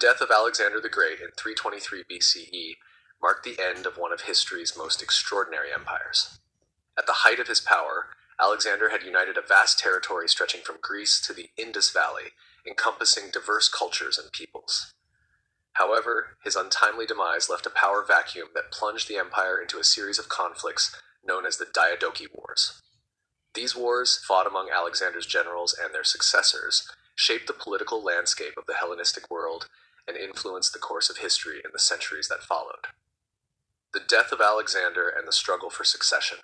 death of Alexander the Great in 323 BCE marked the end of one of history's most extraordinary empires. At the height of his power, Alexander had united a vast territory stretching from Greece to the Indus Valley, encompassing diverse cultures and peoples. However, his untimely demise left a power vacuum that plunged the empire into a series of conflicts known as the Diadochi Wars. These wars, fought among Alexander's generals and their successors, shaped the political landscape of the Hellenistic world and influenced the course of history in the centuries that followed. The death of Alexander and the struggle for succession.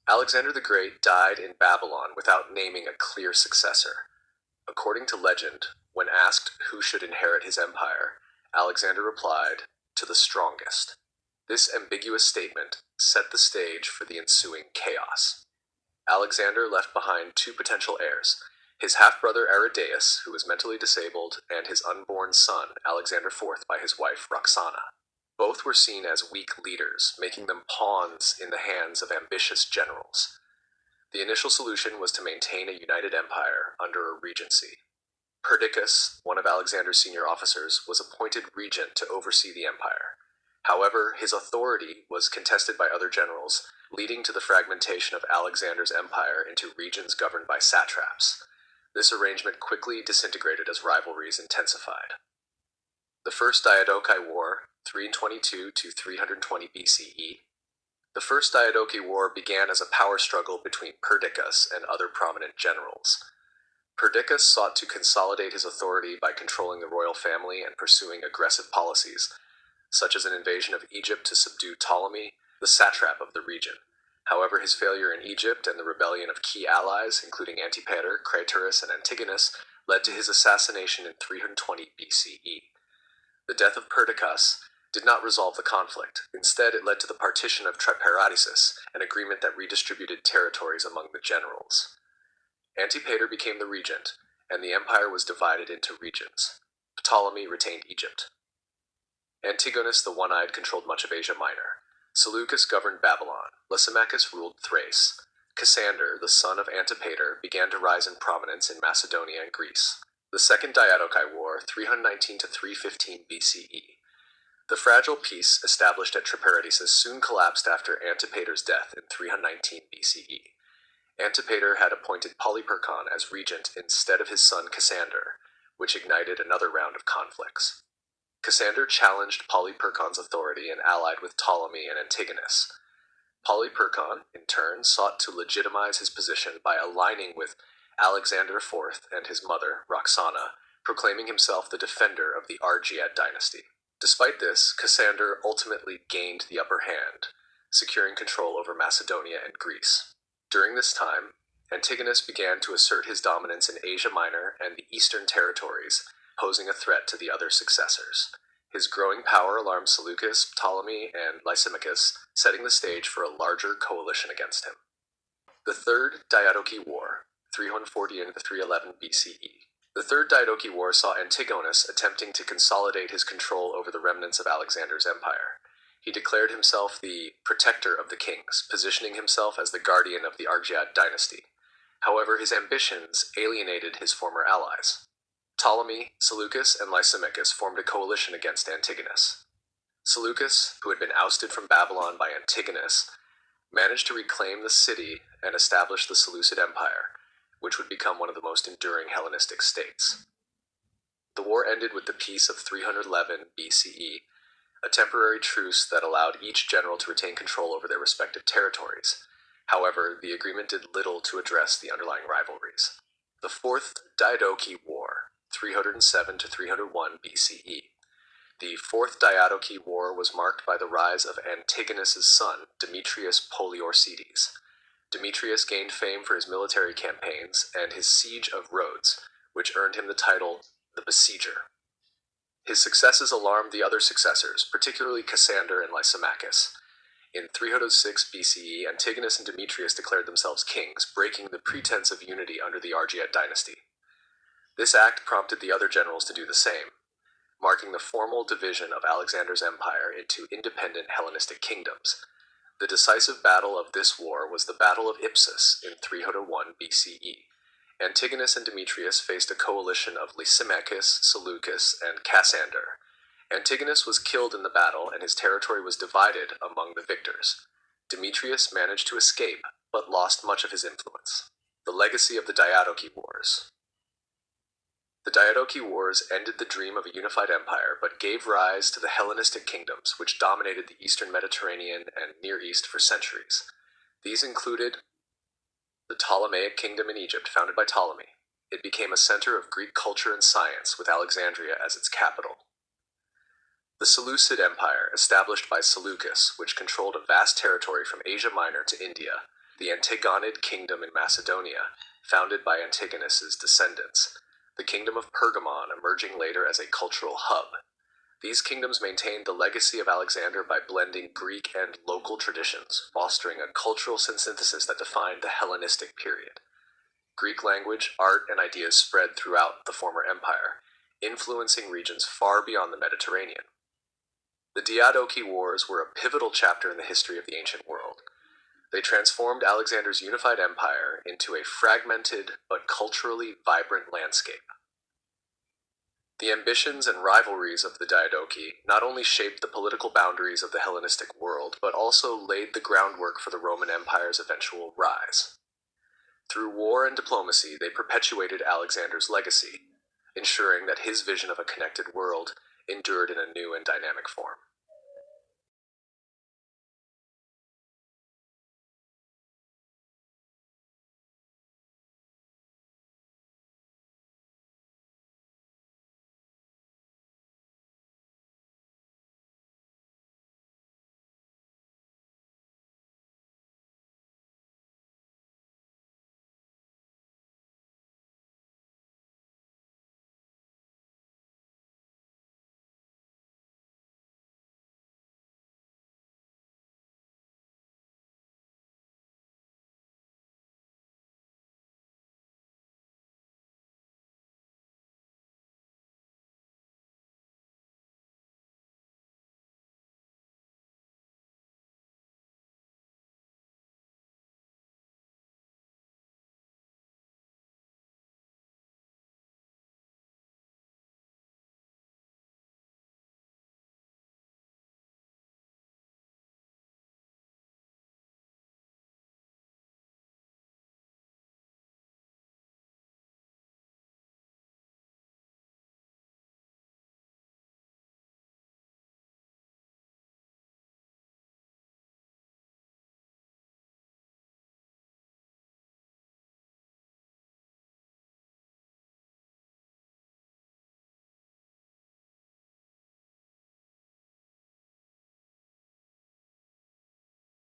Alexander the Great died in Babylon without naming a clear successor. According to legend, when asked who should inherit his empire, Alexander replied, "To the strongest." This ambiguous statement set the stage for the ensuing chaos. Alexander left behind two potential heirs, his half-brother Aridaeus, who was mentally disabled, and his unborn son, Alexander IV, by his wife Roxana. Both were seen as weak leaders, making them pawns in the hands of ambitious generals. The initial solution was to maintain a united empire under a regency. Perdiccas, one of Alexander's senior officers, was appointed regent to oversee the empire. However, his authority was contested by other generals, leading to the fragmentation of Alexander's empire into regions governed by satraps. This arrangement quickly disintegrated as rivalries intensified. The First Diadochi War, 322 to 320 BCE. The First Diadochi War began as a power struggle between Perdiccas and other prominent generals. Perdiccas sought to consolidate his authority by controlling the royal family and pursuing aggressive policies, such as an invasion of Egypt to subdue Ptolemy, the satrap of the region. However, his failure in Egypt and the rebellion of key allies, including Antipater, Craterus, and Antigonus, led to his assassination in 320 BCE. The death of Perdiccas did not resolve the conflict. Instead, it led to the partition of Triparadisus, an agreement that redistributed territories among the generals. Antipater became the regent, and the empire was divided into regions. Ptolemy retained Egypt. Antigonus the One-Eyed controlled much of Asia Minor. Seleucus governed Babylon. Lysimachus ruled Thrace. Cassander, the son of Antipater, began to rise in prominence in Macedonia and Greece. The Second Diadochi War, 319 to 315 BCE. The fragile peace established at Triparadisus soon collapsed after Antipater's death in 319 BCE. Antipater had appointed Polyperchon as regent instead of his son Cassander, which ignited another round of conflicts. Cassander challenged Polyperchon's authority and allied with Ptolemy and Antigonus. Polyperchon, in turn, sought to legitimize his position by aligning with Alexander IV and his mother, Roxana, proclaiming himself the defender of the Argead dynasty. Despite this, Cassander ultimately gained the upper hand, securing control over Macedonia and Greece. During this time, Antigonus began to assert his dominance in Asia Minor and the Eastern territories, posing a threat to the other successors. His growing power alarmed Seleucus, Ptolemy, and Lysimachus, setting the stage for a larger coalition against him. The Third Diadochi War, 340 to 311 BCE. The Third Diadochi War saw Antigonus attempting to consolidate his control over the remnants of Alexander's empire. He declared himself the protector of the kings, positioning himself as the guardian of the Argead dynasty. However, his ambitions alienated his former allies. Ptolemy, Seleucus, and Lysimachus formed a coalition against Antigonus. Seleucus, who had been ousted from Babylon by Antigonus, managed to reclaim the city and establish the Seleucid Empire, which would become one of the most enduring Hellenistic states. The war ended with the Peace of 311 BCE, a temporary truce that allowed each general to retain control over their respective territories. However, the agreement did little to address the underlying rivalries. The Fourth Diadochi War, 307 to 301 BCE. The Fourth Diadochi War was marked by the rise of Antigonus's son, Demetrius Poliorcetes. Demetrius gained fame for his military campaigns and his siege of Rhodes, which earned him the title the Besieger. His successes alarmed the other successors, particularly Cassander and Lysimachus. In 306 BCE, Antigonus and Demetrius declared themselves kings, breaking the pretense of unity under the Argead dynasty. This act prompted the other generals to do the same, marking the formal division of Alexander's empire into independent Hellenistic kingdoms. The decisive battle of this war was the Battle of Ipsus in 301 BCE. Antigonus and Demetrius faced a coalition of Lysimachus, Seleucus, and Cassander. Antigonus was killed in the battle, and his territory was divided among the victors. Demetrius managed to escape, but lost much of his influence. The legacy of the Diadochi Wars. The Diadochi Wars ended the dream of a unified empire, but gave rise to the Hellenistic kingdoms, which dominated the eastern Mediterranean and Near East for centuries. These included the Ptolemaic kingdom in Egypt, founded by Ptolemy. It became a center of Greek culture and science, with Alexandria as its capital. The Seleucid Empire, established by Seleucus, which controlled a vast territory from Asia Minor to India. The Antigonid kingdom in Macedonia, founded by Antigonus's descendants. The kingdom of Pergamon, emerging later as a cultural hub. These kingdoms maintained the legacy of Alexander by blending Greek and local traditions, fostering a cultural synthesis that defined the Hellenistic period. Greek language, art, and ideas spread throughout the former empire, influencing regions far beyond the Mediterranean. The Diadochi Wars were a pivotal chapter in the history of the ancient world. They transformed Alexander's unified empire into a fragmented but culturally vibrant landscape. The ambitions and rivalries of the Diadochi not only shaped the political boundaries of the Hellenistic world, but also laid the groundwork for the Roman Empire's eventual rise. Through war and diplomacy, they perpetuated Alexander's legacy, ensuring that his vision of a connected world endured in a new and dynamic form.